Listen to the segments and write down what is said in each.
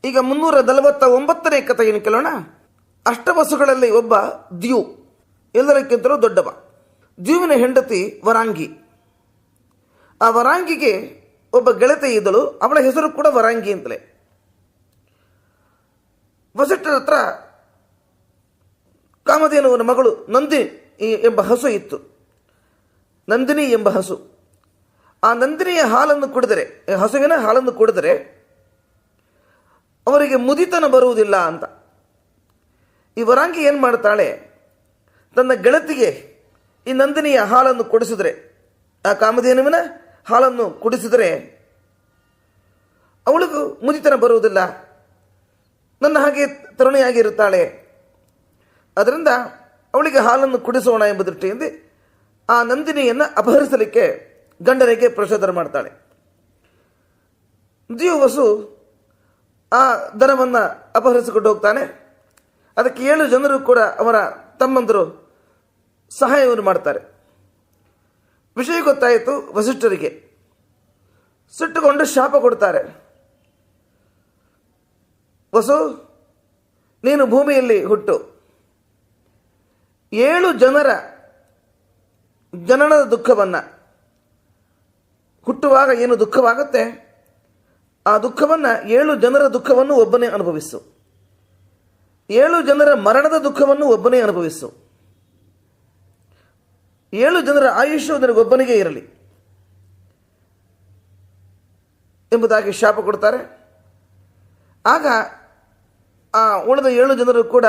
ಈಗ 349ನೇ ಕಥೆಯನ್ನು ಕೇಳೋಣ. ಅಷ್ಟವಸುಗಳಲ್ಲಿ ಒಬ್ಬ ದ್ಯು, ಎಲ್ಲರಿಗಿಂತಲೂ ದೊಡ್ಡವ. ದ್ಯುವಿನ ಹೆಂಡತಿ ವರಾಂಗಿ. ಆ ವರಾಂಗಿಗೆ ಒಬ್ಬ ಗೆಳತಿ ಇದ್ದಳು, ಅವಳ ಹೆಸರು ಕೂಡ ವರಾಂಗಿ ಅಂತಲೇ. ವಸಿಷ್ಠರ ಹತ್ರ ಕಾಮಧೇನುವಿನ ಮಗಳು ನಂದಿನಿ ಎಂಬ ಹಸು ಇತ್ತು. ನಂದಿನಿ ಎಂಬ ಹಸು. ಆ ನಂದಿನಿಯ ಹಾಲನ್ನು ಕುಡಿದರೆ, ಹಸುವಿನ ಹಾಲನ್ನು ಕುಡಿದರೆ ಅವರಿಗೆ ಮುದಿತನ ಬರುವುದಿಲ್ಲ ಅಂತ. ಈ ವರಾಂಗಿ ಏನು ಮಾಡ್ತಾಳೆ, ತನ್ನ ಗೆಳತಿಗೆ ಈ ನಂದಿನಿಯ ಹಾಲನ್ನು ಕುಡಿಸಿದರೆ, ಆ ಕಾಮಧೇನುವಿನ ಹಾಲನ್ನು ಕುಡಿಸಿದರೆ ಅವಳಿಗೂ ಮುದಿತನ ಬರುವುದಿಲ್ಲ, ನನ್ನ ಹಾಗೆ ತರುಣಿಯಾಗಿರುತ್ತಾಳೆ, ಅದರಿಂದ ಅವಳಿಗೆ ಹಾಲನ್ನು ಕುಡಿಸೋಣ ಎಂಬ ದೃಷ್ಟಿಯಿಂದ ಆ ನಂದಿನಿಯನ್ನು ಅಪಹರಿಸಲಿಕ್ಕೆ ಗಂಡನಿಗೆ ಪ್ರಚೋದನೆ ಮಾಡ್ತಾಳೆ. ದ್ಯುವಸು ಆ ದನವನ್ನು ಅಪಹರಿಸಿಕೊಂಡು ಹೋಗ್ತಾನೆ. ಅದಕ್ಕೆ 7 ಜನರು ಕೂಡ ಅವರ ತಮ್ಮಂದರು ಸಹಾಯವನ್ನು ಮಾಡ್ತಾರೆ. ವಿಷಯ ಗೊತ್ತಾಯಿತು ವಸಿಷ್ಠರಿಗೆ. ಸಿಟ್ಟುಕೊಂಡು ಶಾಪ ಕೊಡ್ತಾರೆ. ವಸು, ನೀನು ಭೂಮಿಯಲ್ಲಿ ಹುಟ್ಟು, 7 ಜನರ ಜನನದ ದುಃಖವನ್ನು, ಹುಟ್ಟುವಾಗ ಏನು ದುಃಖವಾಗುತ್ತೆ ಆ ದುಃಖವನ್ನು 7 ಜನರ ದುಃಖವನ್ನು ಒಬ್ಬನೇ ಅನುಭವಿಸು, 7 ಜನರ ಮರಣದ ದುಃಖವನ್ನು ಒಬ್ಬನೇ ಅನುಭವಿಸು, 7 ಜನರ ಆಯುಷ್ಯು ನಿನಗೊಬ್ಬನಿಗೆ ಇರಲಿ ಎಂಬುದಾಗಿ ಶಾಪ ಕೊಡ್ತಾರೆ. ಆಗ ಆ ಉಳಿದ 7 ಜನರು ಕೂಡ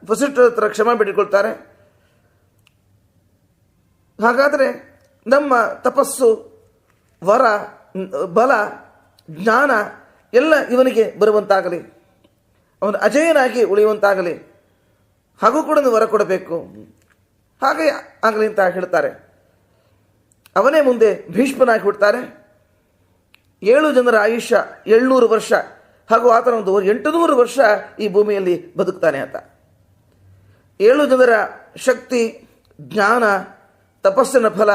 ವಸಿಷ್ಠರ ಹತ್ರ ಕ್ಷಮೆ ಬೇಡಿಕೊಳ್ತಾರೆ. ಹಾಗಾದರೆ ನಮ್ಮ ತಪಸ್ಸು, ವರ, ಬಲ, ಜ್ಞಾನ ಎಲ್ಲ ಇವನಿಗೆ ಬರುವಂತಾಗಲಿ, ಅವನು ಅಜೇಯನಾಗಿ ಉಳಿಯುವಂತಾಗಲಿ, ಹಾಗೂ ಕೂಡ ವರ ಕೊಡಬೇಕು, ಹಾಗೆ ಆಗಲಿ ಅಂತ ಹೇಳ್ತಾರೆ. ಅವನೇ ಮುಂದೆ ಭೀಷ್ಮನಾಗಿ ಹುಡ್ತಾರೆ. 7 ಜನರ ಆಯುಷ್ಯ 700 ವರ್ಷ, ಹಾಗೂ ಆತನೊಂದು 800 ವರ್ಷ ಈ ಭೂಮಿಯಲ್ಲಿ ಬದುಕ್ತಾನೆ ಅಂತ. 7 ಜನರ ಶಕ್ತಿ, ಜ್ಞಾನ, ತಪಸ್ಸಿನ ಫಲ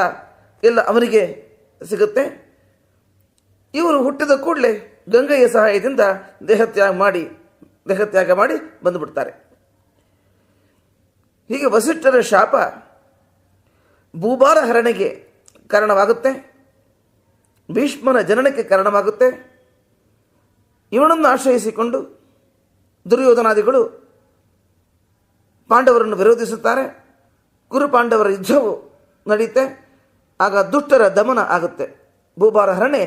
ಎಲ್ಲ ಅವನಿಗೆ ಸಿಗುತ್ತೆ. ಇವರು ಹುಟ್ಟಿದ ಕೂಡಲೇ ಗಂಗೆಯ ಸಹಾಯದಿಂದ ದೇಹತ್ಯಾಗ ಮಾಡಿ ಬಂದುಬಿಡ್ತಾರೆ. ಹೀಗೆ ವಸಿಷ್ಠರ ಶಾಪ ಭೂಭಾರ ಹರಣೆಗೆ ಕಾರಣವಾಗುತ್ತೆ, ಭೀಷ್ಮನ ಜನನಕ್ಕೆ ಕಾರಣವಾಗುತ್ತೆ. ಇವನನ್ನು ಆಶ್ರಯಿಸಿಕೊಂಡು ದುರ್ಯೋಧನಾದಿಗಳು ಪಾಂಡವರನ್ನು ವಿರೋಧಿಸುತ್ತಾರೆ. ಕುರು ಪಾಂಡವರ ಯುದ್ಧವು ನಡೆಯುತ್ತೆ. ಆಗ ದುಷ್ಟರ ದಮನ ಆಗುತ್ತೆ. ಭೂಭಾರ ಹರಣೆ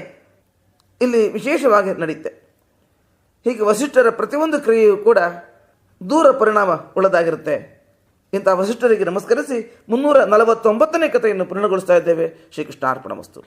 ಇಲ್ಲಿ ವಿಶೇಷವಾಗಿ ನಡೆಯುತ್ತೆ. ಹೀಗೆ ವಸಿಷ್ಠರ ಪ್ರತಿಯೊಂದು ಕ್ರಿಯೆಯೂ ಕೂಡ ದೂರ ಪರಿಣಾಮ ಉಳ್ಳದಾಗಿರುತ್ತೆ. ಇಂಥ ವಸಿಷ್ಠರಿಗೆ ನಮಸ್ಕರಿಸಿ 349ನೇ ಕಥೆಯನ್ನು ಪೂರ್ಣಗೊಳಿಸ್ತಾ ಇದ್ದೇವೆ. ಶ್ರೀಕೃಷ್ಣ ಅರ್ಪಣಮಸ್ತು.